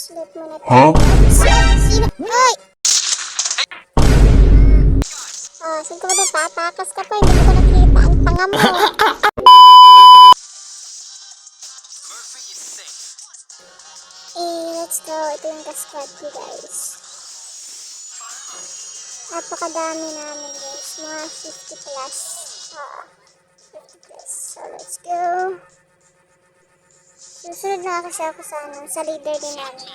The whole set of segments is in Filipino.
Sleep muna tayo. Sino? Ay! Saan ka ba doon? Tatakas ka pa. Hindi mo ko nakita. Ang tanga mo. Let's go. Ito yung ka-squad ko, guys. Napakadami namin, guys. Mga 50 plus. 50 plus. So, let's go. Susunod na kasi ako sa leader din namin.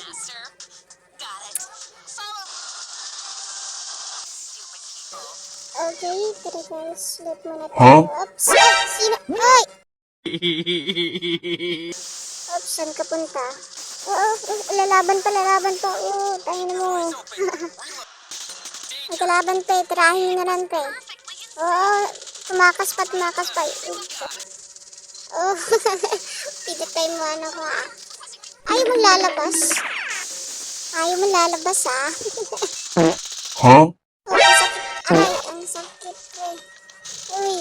Okay, tara guys. Sleep muna tayo. Oops! Ay! Sino? Ay! Oops, saan ka punta? Lalaban pa. Tayo na mo. May kalaban pa eh. Tirahin na lang pa eh. Tumakas pa. Pinatay mo ano ko ah. Ayaw mo lalabas ah. Ang sakit ko eh. Uy,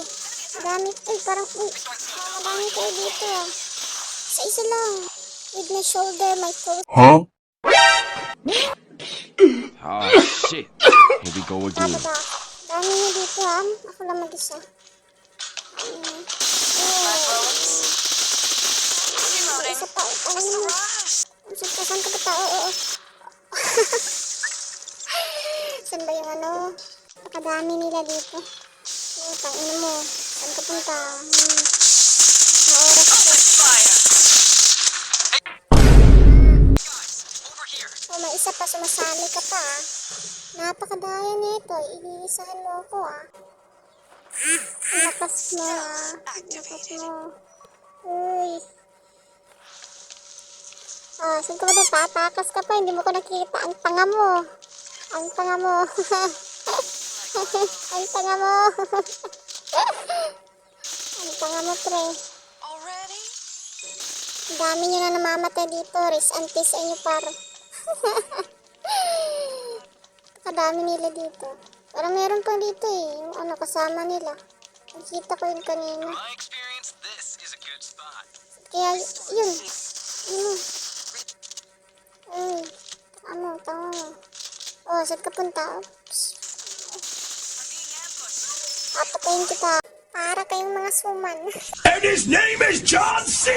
madami kayo dito ah. Isa lang. With my shoulder, my foot. Oh shit. Here we go again. Dami nyo dito ah. Ako lang mag-isa. Isa pa. Saan ka ba tao? Saan ba yung ano? Napakadami nila dito. Tangina mo. Saan ka punta? Naoras ko. May isa pa. Sumasali ka pa ah. Napakadaya nito. Iisahan mo ako ah. Lakas mo ah. Lakas mo. Uy. Saan ka ba doon? Tatakas ka pa. Hindi mo ko nakita. Ang tanga mo. Ang tanga mo. Ang tanga mo. Ang tanga mo, pre. Ang dami nyo na namamatay dito. Riz anti sa inyo, par. Kadami nila dito. Parang meron pa dito eh. Yung ano, kasama nila. Nakita ko yun kanina. Kaya, yun. Tama mo. Saan ka punta? Oops. Papatayin kita. Para kayong mga suman. And his name is John C.